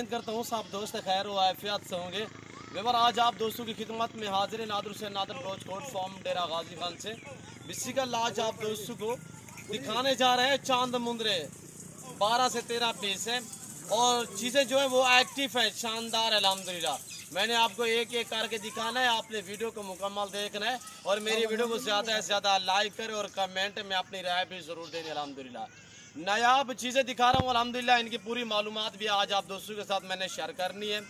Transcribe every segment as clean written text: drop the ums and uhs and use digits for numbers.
उम्मीद करता हूँ सब दोस्त खैर व आफियत से होंगे। वेबर आज आप दोस्तों की खिदमत में हाजिर नादर से नादर रोज कोट फॉर्म डेरा गाजी खान से बिस्सिकल आज आप दोस्तों को दिखाने जा रहे हैं चांद मुंदरे 12 से 13 पीस है और चीज़ें जो है वो एक्टिव है, शानदार है अल्हम्दुलिल्लाह। मैंने आपको एक एक करके दिखाना है, आपने वीडियो को मुकम्मल देखना है और मेरी वीडियो को ज़्यादा से ज़्यादा लाइक करें और कमेंट में अपनी राय भी ज़रूर देनी अल्हम्दुलिल्लाह। नायाब चीज़ें दिखा रहा हूँ अल्हम्दुलिल्लाह, इनकी पूरी मालूमात भी आज आप दोस्तों के साथ मैंने शेयर करनी है।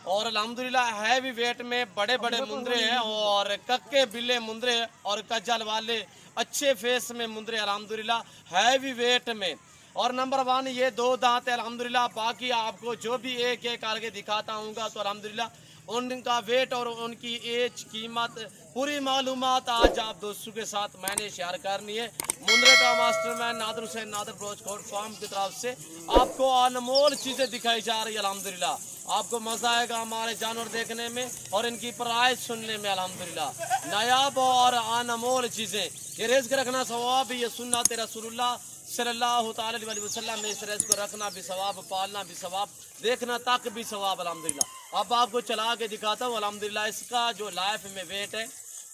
और अल्हम्दुलिल्लाह हैवी वेट में बड़े बड़े मुंदरे हैं और कक्के बिल्ले मुंदरे और कजल वाले अच्छे फेस में मुंदरे अल्हम्दुलिल्लाह हैवी वेट में। और नंबर 1 ये 2 दांत है अल्हम्दुलिल्लाह। बाकी आपको जो भी एक एक करके दिखाता हूँ तो अल्हम्दुलिल्लाह उनका वेट और उनकी एज कीमत पूरी मालूमात आज आप दोस्तों के साथ मैंने शेयर करनी है। मुंदरे का मास्टरमैन नादर हुसैन नादर ब्रोच कोट फार्म की तरफ से आपको अनमोल चीज़ें दिखाई जा रही है अल्हम्दुलिल्लाह। आपको मज़ा आएगा हमारे जानवर देखने में और इनकी प्राइस सुनने में अल्हम्दुलिल्लाह। नायाब और अनमोल चीज़ें, ये रिज़्क रखना सवाब, ये सुन्नत रसूलुल्लाह सल्लल्लाहु अलैहि वसल्लम में इस रिज़्क को रखना भी सवाब, पालना भी सवाब, देखना तक भी सवाब अल्हम्दुलिल्लाह। अब आपको चला के दिखाता हूँ अल्हम्दुलिल्लाह। इसका जो लाइफ में वेट है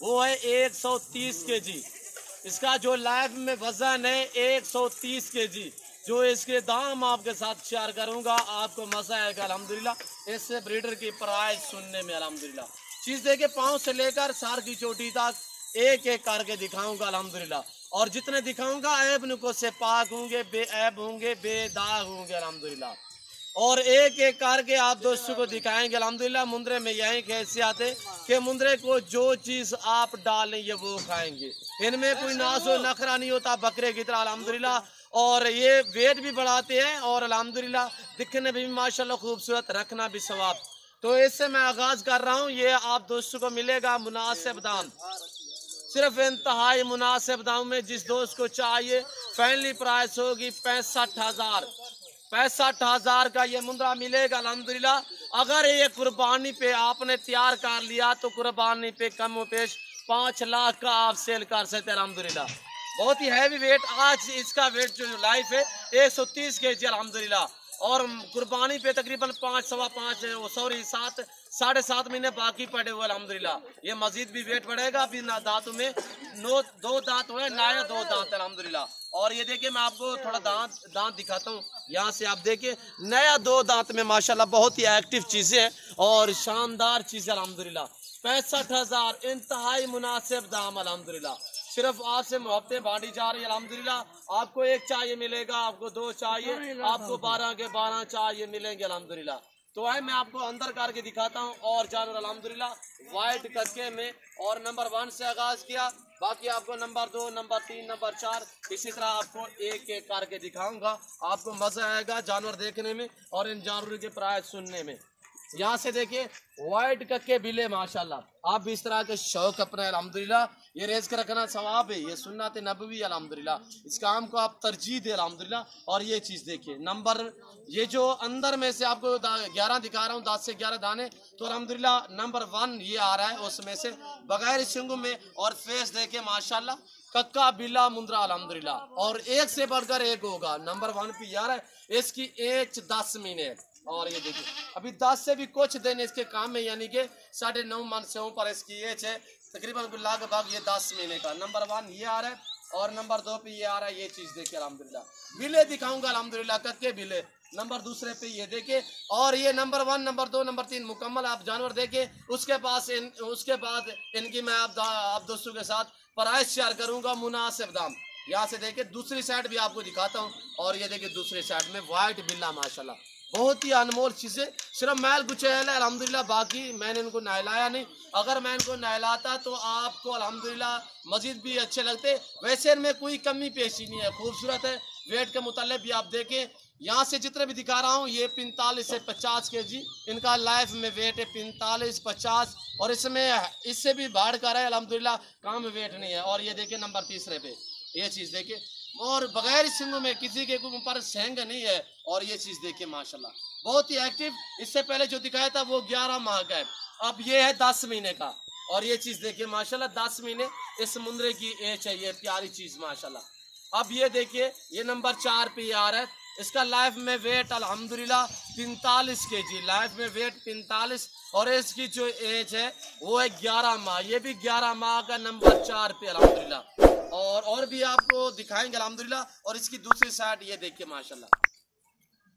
वो है 130 kg। इसका जो लाइफ में वजन है 130 kg। जो इसके दाम आपके साथ शेयर करूंगा आपको मजा आएगा अल्हम्दुलिल्लाह। इससे ब्रीडर की प्राइस सुनने में अल्हम्दुलिल्लाह। चीज़ देखे पाँव से लेकर सर की चोटी तक एक एक करके दिखाऊंगा अल्हम्दुलिल्लाह। और जितने दिखाऊंगा ऐब नुको से पाक होंगे, बेऐब होंगे, बेदाग होंगे अल्हम्दुलिल्लाह। और एक एक करके आप दोस्तों को दिखाएंगे अल्हम्दुलिल्लाह। मुंदरे में यही हैसियत है कि मुंदरे को जो चीज़ आप डालेंगे वो खाएंगे। इनमें कोई नाज़ो नखरा नहीं होता बकरे की तरह अल्हम्दुलिल्लाह। और ये वेट भी बढ़ाते हैं और अल्हम्दुलिल्लाह दिखने में भी माशाल्लाह खूबसूरत, रखना भी सवाब। तो इससे मैं आगाज़ कर रहा हूँ। ये आप दोस्तों को मिलेगा मुनासिब दाम, सिर्फ इंतहाई मुनासिब दाम में। जिस दोस्त को चाहिए फैमिली प्राइस होगी 65,000। 65,000 का ये मुंदरा मिलेगा अल्हम्दुलिल्लाह। अगर ये कुर्बानी पे आपने तैयार कर लिया तो कुर्बानी पे कम व पेश 5 लाख का आप सेल कर सकते हैं अल्हम्दुलिल्लाह। बहुत ही हैवी वेट, आज इसका वेट जो लाइफ है 130 kg अल्हम्दुलिल्लाह। और कुर्बानी पे तकरीबन 5 सवा 5 सॉरी 7 साढ़े 7 महीने बाकी पड़े हुए अल्हम्दुलिल्लाह। ये मजीद भी वेट बढ़ेगा। अभी ना दांतों में 2 दांत हुए, नया 2 दांत अल्हम्दुलिल्लाह। और ये देखिए मैं आपको थोड़ा दांत दिखाता हूँ। यहाँ से आप देखिए नया 2 दांत में माशाल्लाह बहुत ही एक्टिव चीज़ें हैं और शानदार चीज़ें अल्हम्दुलिल्लाह। 65,000 इंतहाई मुनासिब दाम अल्हम्दुलिल्लाह। सिर्फ आपसे मोहब्बतें बांटी जा रही है अल्हम्दुलिल्लाह। आपको एक चाहिए मिलेगा, आपको 2 चाहिए, आपको 12 के 12 चाहिए मिलेंगे अल्हम्दुलिल्लाह। तो है मैं आपको अंदर करके दिखाता हूँ और जानवर अल्हम्दुलिल्लाह वाइट कक्के में। और नंबर 1 से आगाज़ किया, बाकी आपको नंबर 2, नंबर 3, नंबर 4 इसी तरह आपको एक एक करके दिखाऊंगा। आपको मज़ा आएगा जानवर देखने में और इन जानवरों के प्राइस सुनने में। यहाँ से देखिए वाइट कक्के बिले माशाल्लाह। आप भी इस तरह के शौक अपने अल्हम्दुलिल्लाह। ये रिज़्क रखना सवाब है, ये सुन्नत नबवी अल्हम्दुलिल्लाह। इस काम को आप तरजीह दे अल्हम्दुलिल्लाह। और ये चीज़ देखिए नंबर, ये जो अंदर में से आपको 11 दिखा रहा हूँ, 10 से 11 दाने, तो अल्हम्दुलिल्लाह नंबर 1 ये आ रहा है उसमें से बगैर सिंगों में। और फेस देखिए माशाल्लाह कक्का बिल्ला मुंदरा अल्हम्दुलिल्लाह। और एक से बढ़कर एक होगा। नंबर 1 पे यार है, इसकी एज 10 महीने है। और ये देखिए अभी 10 से भी कुछ दिन इसके काम में, यानी कि 9.5 मंथ से ऊपर इसकी एज है तकरीबन लगभग। ये 10 महीने का नंबर 1 ये आ रहा है। और नंबर 2 पे ये आ रहा है। ये चीज़ देखिए अल्हम्दुलिल्लाह। बिले दिखाऊंगा अल्हम्दुलिल्लाह कक्के बिले। नंबर दूसरे पे ये देखिए। और ये नंबर 1, नंबर 2, नंबर 3 मुकम्मल आप जानवर देखिए। उसके बाद इनकी मैं आप दोस्तों के साथ प्राइस शेयर करूंगा मुनासिब दाम। यहाँ से देखिए दूसरी साइड भी आपको दिखाता हूँ। और ये देखिए दूसरी साइड में वाइट बिल्ला माशाल्लाह बहुत ही अनमोल चीज़ें। सिर्फ मैल गुचैल है अल्हम्दुलिल्लाह, बाकी मैंने इनको नहलाया नहीं। अगर मैं इनको नहलाता तो आपको अल्हम्दुलिल्लाह मजीद भी अच्छे लगते। वैसे इनमें कोई कमी पेशी नहीं है, खूबसूरत है। वेट के मुतालिक भी आप देखें, यहाँ से जितने भी दिखा रहा हूँ ये 45 से 50 kg इनका लाइफ में वेट है, 45-50। और इसमें इससे भी बढ़ कर है अल्हम्दुलिल्लाह, काम वेट नहीं है। और ये देखिए नंबर 3 पे ये चीज़ देखिए, और बगैर सिंगों में, किसी के ऊपर सेंग नहीं है। और ये चीज़ देखिए माशाल्लाह बहुत ही एक्टिव। इससे पहले जो दिखाया था वो 11 माह का है, अब ये है 10 महीने का। और ये चीज़ देखिए माशाल्लाह 10 महीने इस मुंदरे की एज है। ये प्यारी चीज़ माशाल्लाह। अब ये देखिए ये नंबर 4 पे आ रहा है। इसका लाइफ में वेट अल्हम्दुलिल्लाह 45 kg, लाइफ में वेट 45। और इसकी जो एज है वो है 11 माह। ये भी 11 माह का नंबर 4 पे अल्हम्दुलिल्लाह। और भी आपको दिखाएंगे अल्हम्दुलिल्लाह। और इसकी दूसरी साइड ये देखिए माशाल्लाह,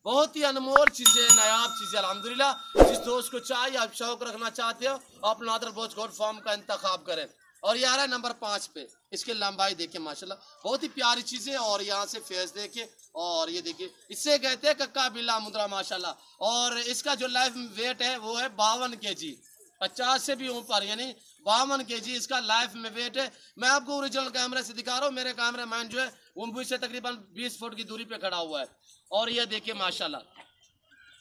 बहुत ही अनमोल चीजें, नायाब चीजें अल्हम्दुलिल्लाह। जिस दोस्त को चाहिए, आप शौक रखना चाहते हो, आप नादर बोच गोट फार्म का इंतखाब करें। और ये आ रहा है नंबर 5 पे। इसकी लंबाई देखिए माशाल्लाह, बहुत ही प्यारी चीजें। और यहाँ से फेस देखिए, और ये देखिए, इससे कहते हैं कक्का बिल्ला मुद्रा माशाल्लाह। और इसका जो लाइफ वेट है वो है 52 kg, 50 से भी ऊपर, यानी 52 kg इसका लाइफ में वेट है। मैं आपको ओरिजिनल कैमरे से दिखा रहा हूँ। मेरे कैमरा मैन जो है वो मुझसे तकरीबन 20 फुट की दूरी पे खड़ा हुआ है। और ये देखिए माशाल्लाह,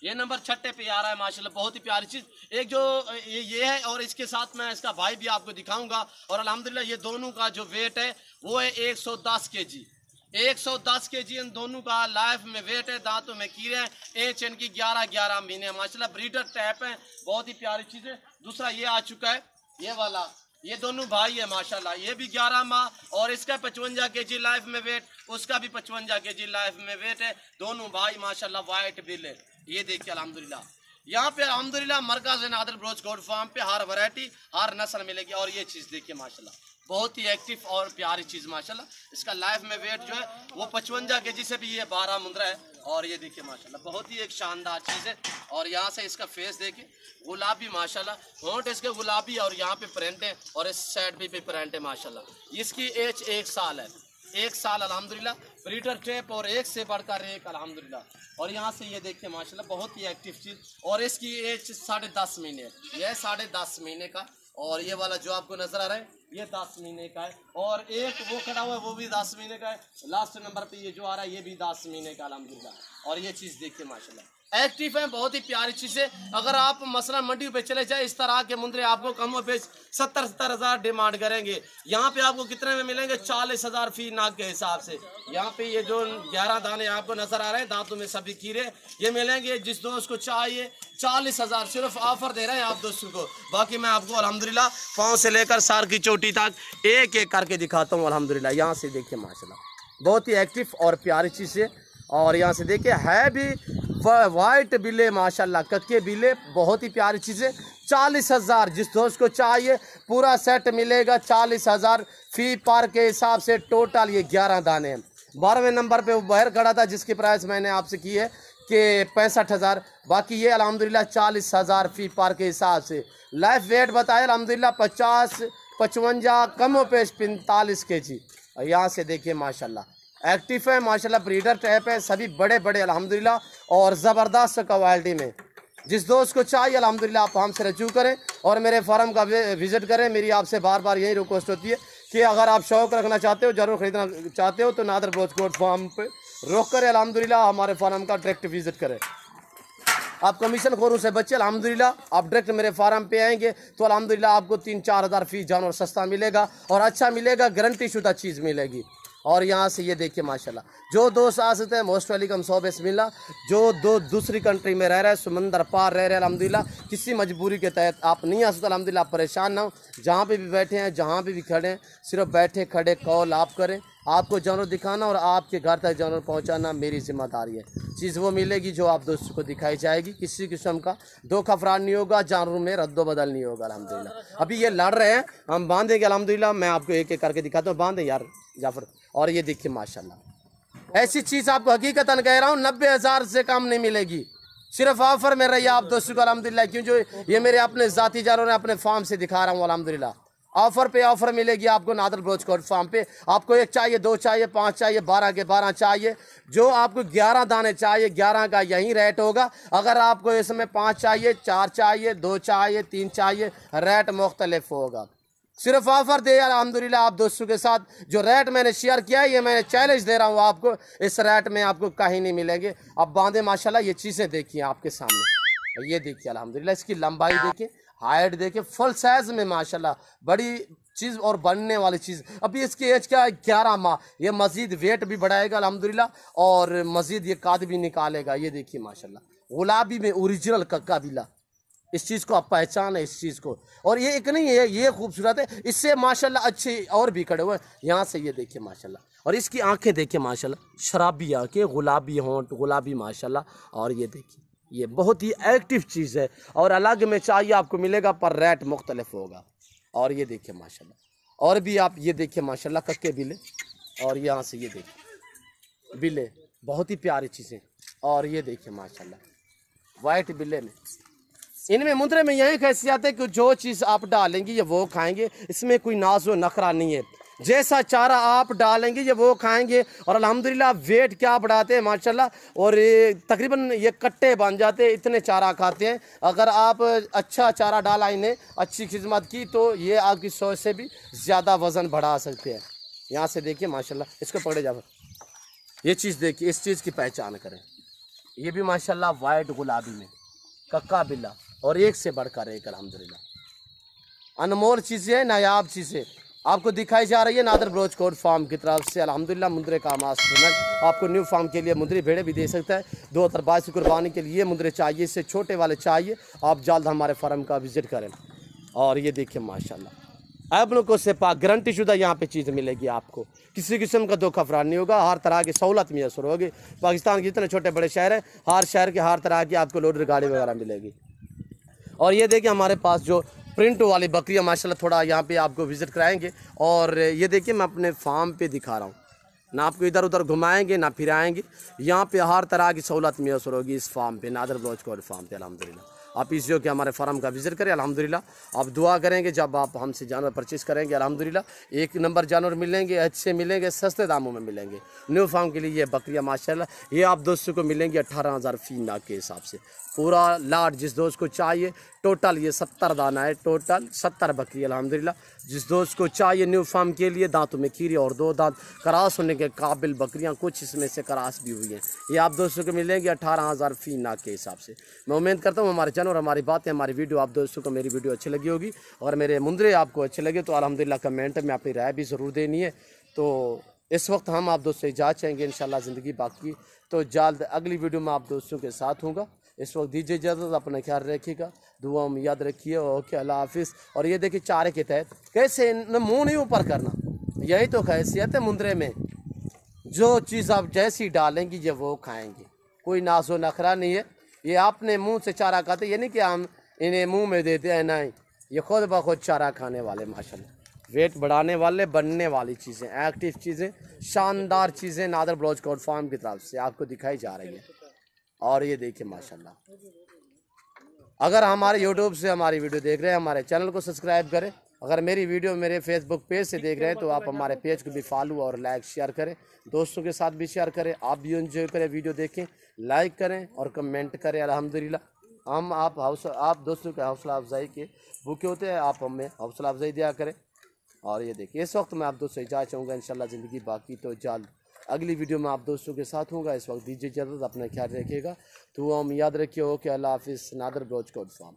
ये नंबर 6 पे आ रहा है माशाल्लाह, बहुत ही प्यारी चीज। एक जो ये है, और इसके साथ मैं इसका भाई भी आपको दिखाऊंगा। और अल्हम्दुलिल्लाह ये दोनों का जो वेट है वो है 110 kg, 110 kg इन दोनों का लाइफ में वेट है। दांतों में कीड़े हैं, एज इनकी 11 महीने माशाल्लाह, ब्रीडर टैप है, बहुत ही प्यारी चीज है। दूसरा ये आ चुका है, ये वाला, ये दोनों भाई है माशाल्लाह, ये भी 11 माह। और इसका 55 kg लाइफ में वेट, उसका भी 55 kg लाइफ में वेट है। दोनों भाई माशाल्लाह वाइट बिल है। ये देखिए अल्हम्दुलिल्लाह, यहाँ पे अल्हम्दुलिल्लाह मरकज नादर ब्रोच गोट फार्म पे हर वैरायटी, हर नस्ल मिलेगी। और ये चीज़ देखिए माशाल्लाह, बहुत ही एक्टिव और प्यारी चीज़ माशाल्लाह। इसका लाइफ में वेट जो है वो 55 kg से भी ये 12 मुंद्रा है। और ये देखिए माशाल्लाह, बहुत ही एक शानदार चीज़ है। और यहाँ से इसका फेस देखिए, गुलाबी माशाल्लाह, होंठ इसके गुलाबी, और यहाँ पे प्रिंट है, और इस साइड भी प्रिंट है माशाल्लाह। इसकी एज 1 साल है, 1 साल अल्हम्दुलिल्लाह, ब्रीडर टेप, और एक से बढ़कर एक अल्हम्दुलिल्लाह। और यहाँ से ये देखिए माशाल्लाह, बहुत ही एक्टिव चीज़। और इसकी एज 10.5 महीने है, यह 10.5 महीने का। और ये वाला जो आपको नजर आ रहा है ये 10 महीने का है। और एक वो खड़ा हुआ है वो भी 10 महीने का है। लास्ट नंबर पे ये जो आ रहा है ये भी 10 महीने का अल्हम्दुलिल्लाह। और ये चीज़ देखिए माशाल्लाह, एक्टिव है, बहुत ही प्यारी चीज़ है। अगर आप मसला मंडी पे चले जाए, इस तरह के मुंद्रे आपको कम पे 70 हज़ार डिमांड करेंगे। यहाँ पे आपको कितने में मिलेंगे? 40,000 फी नाक के हिसाब से। यहाँ पे ये जो 11 दाने आपको नजर आ रहे हैं, दांतों में सभी कीड़े, ये मिलेंगे जिस दोस्त को चाहिए 40,000। सिर्फ ऑफर दे रहे हैं आप दोस्तों को। बाकी मैं आपको अल्हम्दुलिल्लाह पाँव से लेकर सार की चोटी तक एक एक करके दिखाता हूँ अल्हम्दुलिल्लाह। यहाँ से देखिए माशाल्लाह, बहुत ही एक्टिव और प्यारी चीज़ है। और यहाँ से देखिए है भी वाइट बिले माशाल्लाह, कक्के बिले, बहुत ही प्यारी चीज़ें। 40,000 जिस दोस्त को चाहिए पूरा सेट मिलेगा। 40,000 फी पार के हिसाब से टोटल ये 11 दाने हैं। 12वें नंबर पे वो बाहर खड़ा था जिसकी प्राइस मैंने आपसे की है कि 65,000। बाकी ये अल्हम्दुलिल्लाह 40,000 फी पार के हिसाब से। लाइफ वेट बताया अल्हम्दुलिल्लाह 50, 55, कम पेश 45 kg। यहाँ से देखिए माशाल्लाह एक्टिव है माशाल्लाह, ब्रीडर टाइप है, सभी बड़े बड़े अल्हम्दुलिल्लाह और ज़बरदस्त क्वालिटी में। जिस दोस्त को चाहिए अल्हम्दुलिल्लाह आप हमसे रजू करें और मेरे फार्म का विज़िट करें। मेरी आपसे बार बार यही रिक्वेस्ट होती है कि अगर आप शौक़ रखना चाहते हो, ज़रूर ख़रीदना चाहते हो, तो नादर ब्रोच गोट फार्म पे रोक करें अल्हम्दुलिल्लाह, हमारे फार्म का डायरेक्ट विज़िट करें। आप कमीशन खोरों से बच्चे अल्हम्दुलिल्लाह, आप डायरेक्ट मेरे फार्म पे आएंगे तो अल्हम्दुलिल्लाह आपको 3-4 हज़ार फीस जानवर सस्ता मिलेगा और अच्छा मिलेगा, गारंटी शुदा चीज़ मिलेगी। और यहाँ से ये देखिए माशाल्लाह, जो दोस्त आ सकते हैं मोस्ट वेलकम, सौ बिस्मिल्लाह। जो दूसरी कंट्री में रह रहे हैं, समंदर पार रह रहे हैं अल्हम्दुलिल्लाह, किसी मजबूरी के तहत आप नहीं आ सकते अल्हम्दुलिल्लाह, परेशान ना हो। जहाँ पे भी बैठे हैं, जहाँ पे भी खड़े हैं, सिर्फ बैठे खड़े कॉल आप करें। आपको जानवर दिखाना और आपके घर तक जानवर पहुँचाना मेरी जिम्मेदारी है। चीज़ वो मिलेगी जो आप दोस्तों को दिखाई जाएगी, किसी किस्म का धोखा फराड नहीं होगा, जानवरों में रद्दो बदल नहीं होगा अल्हम्दुलिल्लाह। अभी ये लड़ रहे हैं, हम बांधेंगे अल्हम्दुलिल्लाह। मैं आपको एक एक करके दिखाता हूँ, बांधे यार जाफर। और ये देखिए माशाल्लाह, ऐसी चीज़ आपको हकीकतन कह रहा हूँ 90,000 से कम नहीं मिलेगी। सिर्फ ऑफर में रही आप दोस्तों को अल्हम्दुलिल्लाह, क्यों जो ये मेरे अपने ज़ाती जानवर हैं, अपने फार्म से दिखा रहा हूँ अल्हम्दुलिल्लाह। ऑफर पे ऑफर मिलेगी आपको नादर ब्रोच गोट फार्म पे। आपको 1 चाहिए, 2 चाहिए, 5 चाहिए, 12 के 12 चाहिए, जो आपको 11 दाने चाहिए 11 का यही रेट होगा। अगर आपको इसमें 5 चाहिए, 4 चाहिए, 2 चाहिए, 3 चाहिए, रेट मुख्तलिफ होगा। सिर्फ ऑफर दे अल्हम्दुलिल्लाह आप दोस्तों के साथ। जो रेट मैंने शेयर किया है ये मैंने चैलेंज दे रहा हूँ आपको, इस रेट में आपको कहीं नहीं मिलेंगे। अब बांधे माशाल्लाह, ये चीज़ें देखिए आपके सामने, ये देखिए अल्हम्दुलिल्लाह, इसकी लंबाई देखिए, हाइट देखिए, फुल साइज में माशाल्लाह, बड़ी चीज़ और बनने वाली चीज़। अभी इसकी एज क्या है? 11 माह। ये मज़ीद वेट भी बढ़ाएगा अल्हम्दुलिल्लाह और मज़ीद ये काद भी निकालेगा। ये देखिए माशाल्लाह, गुलाबी में ओरिजिनल कक्का बिला, इस चीज़ को आप पहचान है इस चीज़ को। और ये एक नहीं है, ये खूबसूरत है, इससे माशाल्लाह अच्छे और भी खड़े हुए हैं। यहाँ से ये देखिए माशाल्लाह, और इसकी आंखें देखिए माशाल्लाह, शराबी आंखें, गुलाबी होंठ, गुलाबी माशाल्लाह। और ये देखिए, ये बहुत ही एक्टिव चीज़ है, और अलग में चाहिए आपको मिलेगा, पर रेट मुख्तलिफ होगा। और ये देखिए माशाल्लाह, और भी आप ये देखिए माशाल्लाह कक्के बिले, और यहाँ से ये देखिए बिले, बहुत ही प्यारी चीज़ें। और ये देखिए माशाल्लाह वाइट बिले में, इनमें मुंद्रे में यही खासियत है कि जो चीज़ आप डालेंगे ये वो खाएंगे, इसमें कोई नाज़ो नखरा नहीं है। जैसा चारा आप डालेंगे ये वो खाएंगे, और अल्हम्दुलिल्लाह वेट क्या बढ़ाते हैं माशाल्लाह, और तकरीबन ये कट्टे बन जाते हैं, इतने चारा खाते हैं। अगर आप अच्छा चारा डाला, इन्हें अच्छी खिदमत की, तो ये आपकी 100 से भी ज़्यादा वज़न बढ़ा सकते हैं। यहाँ से देखिए माशाल्लाह, इसको पकड़े जाओ, ये चीज़ देखिए, इस चीज़ की पहचान करें। ये भी माशाल्लाह वाइट गुलाबी में कक्का बिल्ला, और एक से बढ़कर एक अल्हम्दुलिल्लाह अनमोल चीज़ें, नायाब चीज़ें आपको दिखाई जा रही है नादर बलोच कोट फार्म की तरफ से। अल्हम्दुलिल्लाह मुंद्रे का मास्टर आपको न्यू फार्म के लिए मुंद्री भेड़े भी दे सकता है। 2022 की कुर्बानी के लिए मुंद्रे चाहिए, इससे छोटे वाले चाहिए, आप जल्द हमारे फार्म का विज़िट करें। और ये देखिए माशाल्लाह, एबनों से पाक गारंटी शुदा यहाँ पे चीज़ मिलेगी आपको, किसी किस्म का धोखा फराड नहीं होगा, हर तरह की सहूलत मैसर होगी। पाकिस्तान के जितने छोटे बड़े शहर हैं, हर शहर के हर तरह की आपको लोडर गाड़ी वगैरह मिलेगी। और ये देखिए हमारे पास जो प्रिंट वाली बकरियाँ माशाल्लाह, थोड़ा यहाँ पे आपको विज़िट कराएंगे। और ये देखिए मैं अपने फार्म पे दिखा रहा हूँ, ना आपको इधर उधर घुमाएंगे ना फिराएंगे, यहाँ पे हर तरह की सहूलत मैसर होगी इस फार्म पे, नादर बलोच कोट फार्म पे। अल्हम्दुलिल्लाह आप इस जो कि हमारे फार्म का विज़िट करें। अल्हम्दुलिल्लाह आप दुआ करेंगे जब आप हमसे जानवर परचेज़ करेंगे, अल्हम्दुलिल्लाह एक नंबर जानवर मिलेंगे, अच्छे मिलेंगे, सस्ते दामों में मिलेंगे। न्यू फार्म के लिए ये बकरियाँ माशाल्लाह, ये आप दोस्तों को मिलेंगी 18,000 फी नाग के हिसाब से, पूरा लाट। जिस दोस्त को चाहिए, टोटल ये 70 दाना है, टोटल 70 बकरी अल्हम्दुलिल्लाह। जिस दोस्त को चाहिए न्यू फार्म के लिए, दांतों में खीरी और 2 दांत क्रॉस होने के काबिल बकरियां, कुछ इसमें से क्रॉस भी हुई हैं, ये आप दोस्तों को मिलेंगी 18,000 फी नाग के हिसाब से। मैं उम्मीद करता हूँ हमारे चैनल और हमारी बातें, हमारी वीडियो आप दोस्तों को मेरी वीडियो अच्छी लगी होगी, और मेरे मुंद्रे आपको अच्छे लगे तो अल्हम्दुलिल्लाह कमेंट में अपनी राय भी ज़रूर देनी है। तो इस वक्त हम आप दोस्तों इजाज़त चाहेंगे, इंशाल्लाह ज़िंदगी बाकी तो जल्द अगली वीडियो में आप दोस्तों के साथ होगा। इस वक्त दीजिए इजाज़त, अपना ख्याल रखिएगा, दुआ में याद रखिए। ओके, अल्लाह हाफिज़। और ये देखिए चारे के तहत कैसे मुँह नहीं ऊपर करना, यही तो खैसियत है मुंद्रे में। जो चीज़ आप जैसी डालेंगी ये वो खाएंगे, कोई नाज़ो नखरा नहीं है। ये आपने मुंह से चारा खाते, ये नहीं कि हम इन्हें मुंह में देते हैं, नहीं, ये खुद ब खुद चारा खाने वाले माशाल्लाह, वेट बढ़ाने वाले, बनने वाली चीज़ें, एक्टिव चीज़ें, शानदार चीज़ें नादर बलोच कोट फार्म की तरफ से आपको दिखाई जा रही है। और ये देखिए माशाल्लाह, अगर हमारे यूट्यूब से हमारी वीडियो देख रहे हैं, हमारे चैनल को सब्सक्राइब करें। अगर मेरी वीडियो मेरे फेसबुक पेज से देख रहे हैं तो आप हमारे पेज को भी फॉलो और लाइक शेयर करें, दोस्तों के साथ भी शेयर करें, आप भी एंजॉय करें, वीडियो देखें, लाइक करें और कमेंट करें। अल्हम्दुलिल्लाह हम आप दोस्तों के हौसला अफजाई के भूखे होते हैं, आप हमें हौसला अफजाई दिया करें। और ये देखिए इस वक्त मैं आप दोस्तों इजाज़त चाहूँगा, इंशाल्लाह ज़िंदगी बाकी तो जल्द अगली वीडियो में आप दोस्तों के साथ होगा। इस वक्त दीजिए इजाज़त, अपना ख्याल रखिएगा, तो हम याद रखिए। ओके, अल्लाह हाफिज़। नादर बलोच कोट फार्म।